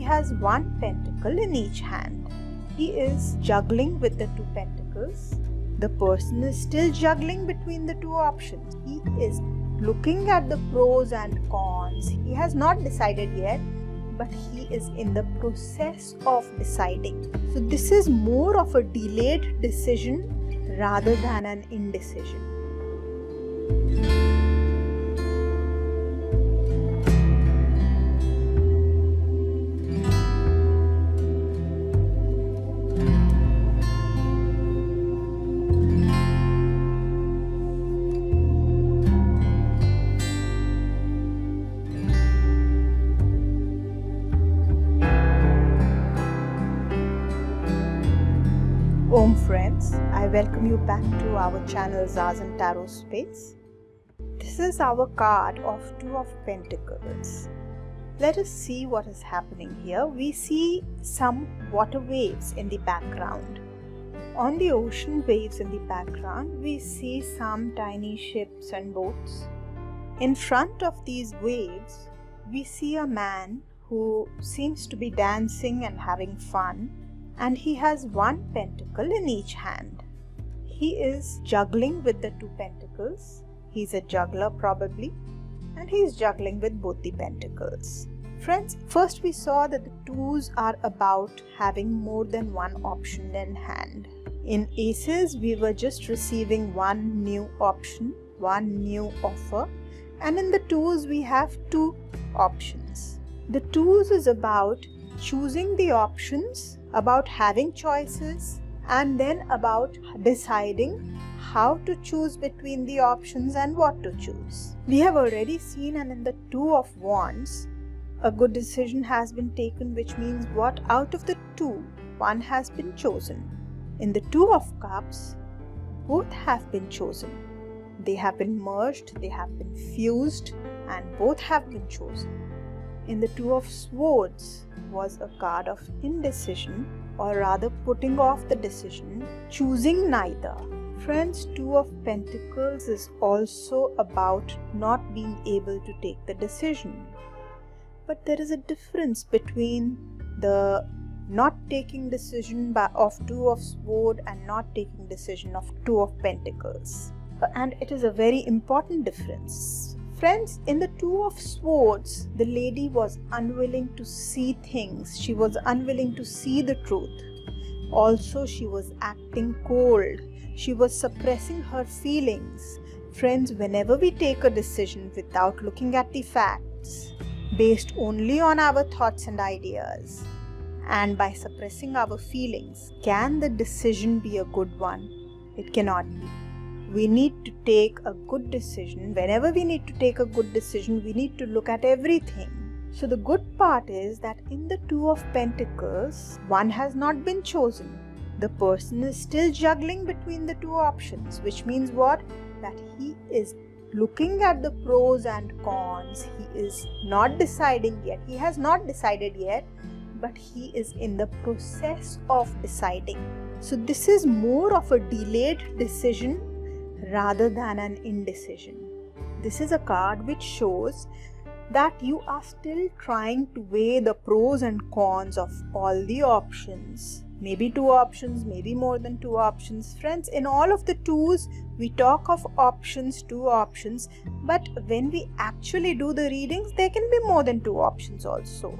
has one pentacle in each hand. He is juggling with the two pentacles. The person is still juggling between the two options. He is looking at the pros and cons. He has not decided yet, but he is in the process of deciding. So this is more of a delayed decision rather than an indecision. Aum Friends, I welcome you back to our channel Zazen Tarot Space. This is our card of Two of Pentacles. Let us see what is happening here. We see some water waves in the background. On the ocean waves in the background, we see some tiny ships and boats. In front of these waves, we see a man who seems to be dancing and having fun. And he has one pentacle in each hand. He is juggling with the two pentacles. He's a juggler probably, and he's juggling with both the pentacles. Friends, first we saw that the twos are about having more than one option in hand. In aces, we were just receiving one new option, one new offer, and in the twos we have two options. The twos is about choosing the options, about having choices, and then about deciding how to choose between the options and what to choose. We have already seen, and in the Two of Wands, a good decision has been taken, which means what? Out of the two, one has been chosen. In the Two of Cups, both have been chosen. They have been merged, they have been fused, and both have been chosen. In the Two of Swords was a card of indecision, or rather putting off the decision, choosing neither. Friends, Two of Pentacles is also about not being able to take the decision. But there is a difference between the not taking decision of Two of Swords and not taking decision of Two of Pentacles. And it is a very important difference. Friends, in the Two of Swords, the lady was unwilling to see things. She was unwilling to see the truth. Also, she was acting cold. She was suppressing her feelings. Friends, whenever we take a decision without looking at the facts, based only on our thoughts and ideas, and by suppressing our feelings, can the decision be a good one? It cannot be. We need to take a good decision. Whenever we need to take a good decision, we need to look at everything. So the good part is that in the Two of Pentacles, one has not been chosen. The person is still juggling between the two options, which means what? That he is looking at the pros and cons. He is not deciding yet. He has not decided yet, but he is in the process of deciding. So this is more of a delayed decision rather than an indecision. This is a card which shows that you are still trying to weigh the pros and cons of all the options. Maybe two options, maybe more than two options. Friends, in all of the twos, we talk of options, two options, but when we actually do the readings, there can be more than two options also.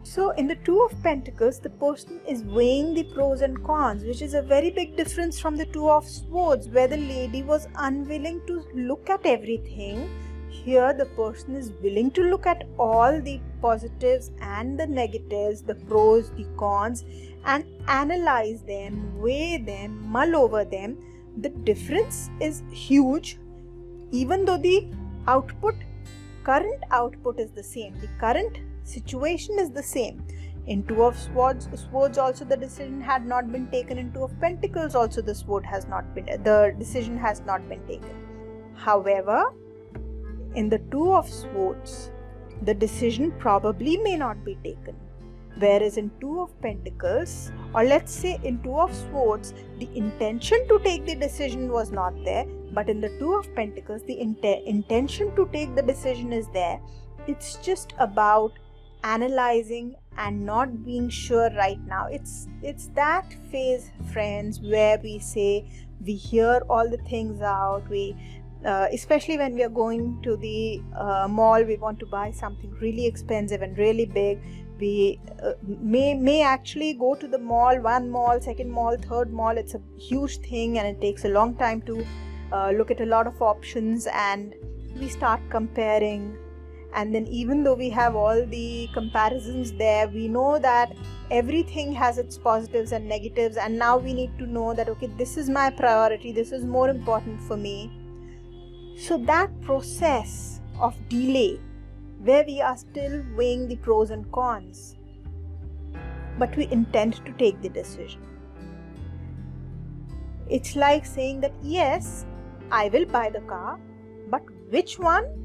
So in the Two of Pentacles, the person is weighing the pros and cons, which is a very big difference from the Two of Swords, where the lady was unwilling to look at everything. Here the person is willing to look at all the positives and the negatives, the pros, the cons, and analyze them, weigh them, mull over them. The difference is huge, even though the current output is the same. The current situation is the same. In Two of Swords also the decision had not been taken. In Two of Pentacles also the decision has not been taken. However, in the Two of Swords, the decision probably may not be taken. Whereas in Two of Pentacles, or let's say in Two of Swords, the intention to take the decision was not there, but in the Two of Pentacles, the intention to take the decision is there. It's just about analyzing and not being sure right now. It's that phase, friends, where we say we hear all the things out. We especially when we are going to the mall, we want to buy something really expensive and really big. We may actually go to the mall, one mall, second mall, third mall. It's a huge thing and it takes a long time to look at a lot of options, and we start comparing. And then even though we have all the comparisons there, we know that everything has its positives and negatives, and now we need to know that, okay, this is my priority, this is more important for me. So that process of delay, where we are still weighing the pros and cons, but we intend to take the decision. It's like saying that, yes, I will buy the car, but which one?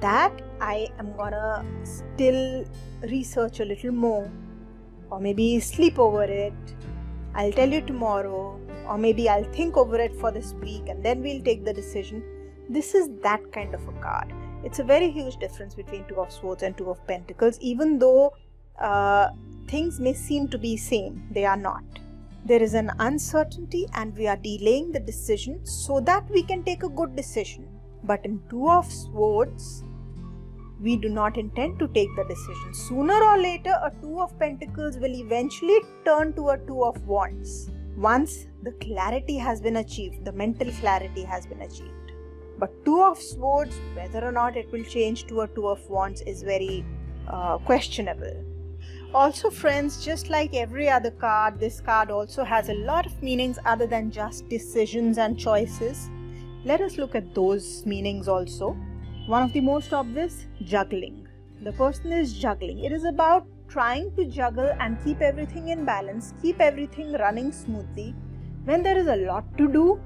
That I am gonna still research a little more, or maybe sleep over it. I'll tell you tomorrow, or maybe I'll think over it for this week and then we'll take the decision. This is that kind of a card. It's a very huge difference between Two of Swords and Two of Pentacles. Even though things may seem to be same, they are not. There is an uncertainty and we are delaying the decision so that we can take a good decision. But in Two of Swords, we do not intend to take the decision. Sooner or later, a Two of Pentacles will eventually turn to a Two of Wands once the clarity has been achieved, the mental clarity has been achieved. But Two of Swords, whether or not it will change to a Two of Wands, is very questionable. Also, friends, just like every other card, this card also has a lot of meanings other than just decisions and choices. Let us look at those meanings also. One of the most obvious, juggling. The person is juggling. It is about trying to juggle and keep everything in balance, keep everything running smoothly when there is a lot to do.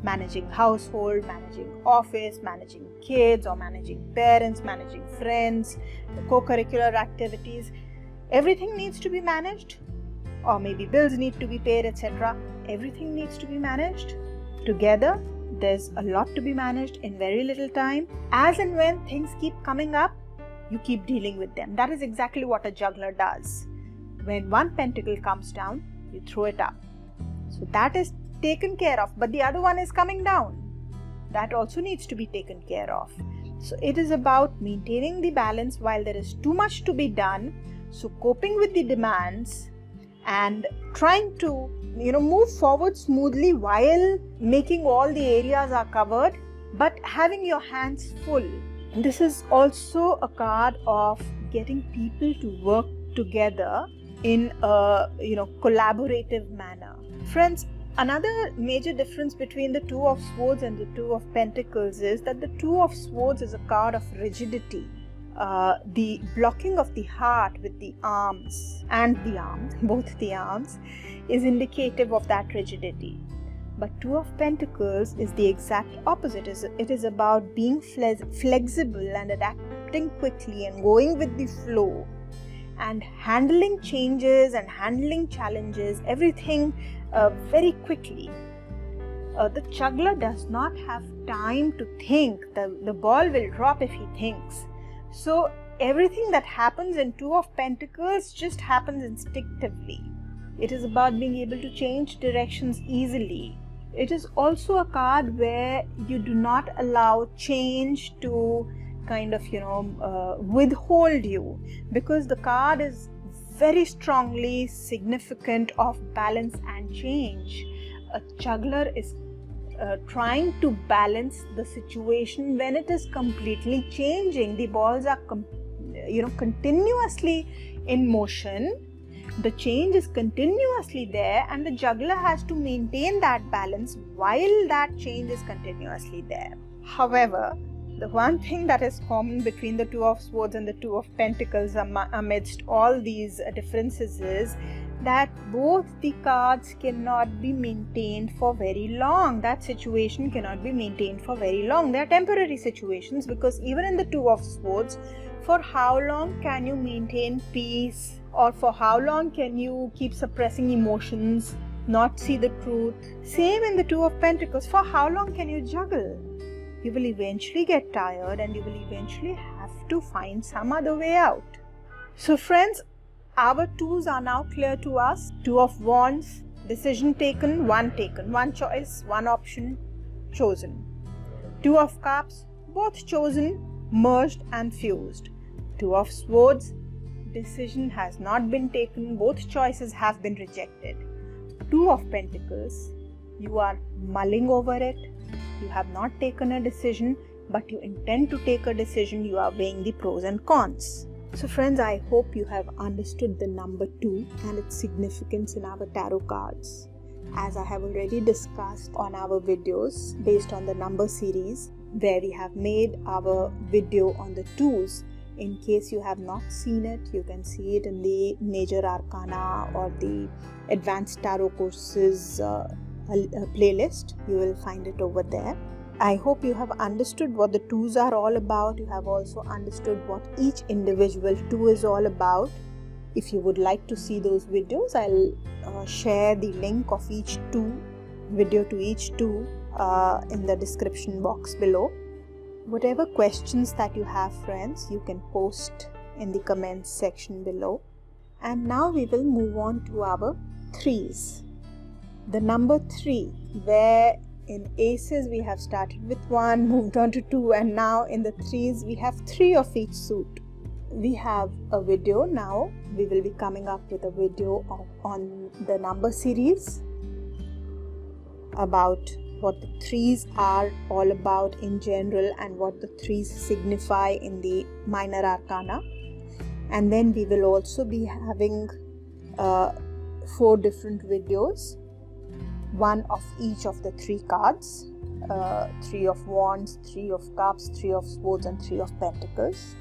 Managing household, managing office, managing kids, or managing parents, managing friends, co-curricular activities. Everything needs to be managed, or maybe bills need to be paid, etc. Everything needs to be managed together. There's a lot to be managed in very little time. As and when things keep coming up, you keep dealing with them. That is exactly what a juggler does. When one pentacle comes down, you throw it up. So that is taken care of, but the other one is coming down. That also needs to be taken care of. So it is about maintaining the balance while there is too much to be done. So coping with the demands and trying to move forward smoothly while making all the areas are covered, but having your hands full. This is also a card of getting people to work together in a collaborative manner. Friends, another major difference between the Two of Swords and the Two of Pentacles is that the Two of Swords is a card of rigidity. The blocking of the heart with the arms and the arms, both the arms, is indicative of that rigidity. But Two of Pentacles is the exact opposite. It is about being flexible and adapting quickly and going with the flow and handling changes and handling challenges, everything very quickly. The juggler does not have time to think. The ball will drop if he thinks. So everything that happens in Two of Pentacles just happens instinctively. It is about being able to change directions easily. It is also a card where you do not allow change to kind of withhold you, because the card is very strongly significant of balance and change. A juggler is trying to balance the situation when it is completely changing. The balls are continuously in motion. The change is continuously there, and the juggler has to maintain that balance while that change is continuously there. However, the one thing that is common between the Two of Swords and the Two of Pentacles amidst all these differences is that both the cards cannot be maintained for very long. That situation cannot be maintained for very long. They are temporary situations, because even in the Two of Swords, for how long can you maintain peace, or for how long can you keep suppressing emotions, not see the truth? Same in the Two of Pentacles. For how long can you juggle? You will eventually get tired and you will eventually have to find some other way out. So friends, our twos are now clear to us. Two of Wands, decision taken, one choice, one option chosen. Two of Cups, both chosen, merged and fused. Two of Swords, decision has not been taken, both choices have been rejected. Two of Pentacles, you are mulling over it, you have not taken a decision, but you intend to take a decision, you are weighing the pros and cons. So friends, I hope you have understood the number 2 and its significance in our tarot cards. As I have already discussed on our videos based on the number series, where we have made our video on the twos. In case you have not seen it, you can see it in the Major Arcana or the Advanced Tarot Courses playlist. You will find it over there. I hope you have understood what the twos are all about. You have also understood what each individual two is all about. If you would like to see those videos, I'll share the link of each video to each two in the description box below. Whatever questions that you have, friends, you can post in the comments section below. And now we will move on to our threes. The number 3, where in aces we have started with 1, moved on to 2, and now in the threes we have 3 of each suit. We have a video now. We will be coming up with a video on the number series about what the threes are all about in general and what the threes signify in the minor arcana. And then we will also be having 4 different videos, one of each of the 3 cards, 3 of Wands, 3 of Cups, 3 of Swords and 3 of Pentacles.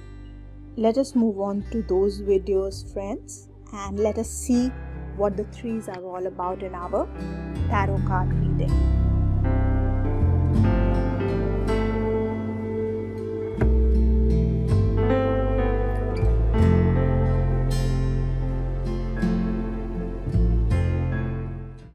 Let us move on to those videos, friends, and let us see what the threes are all about in our tarot card reading.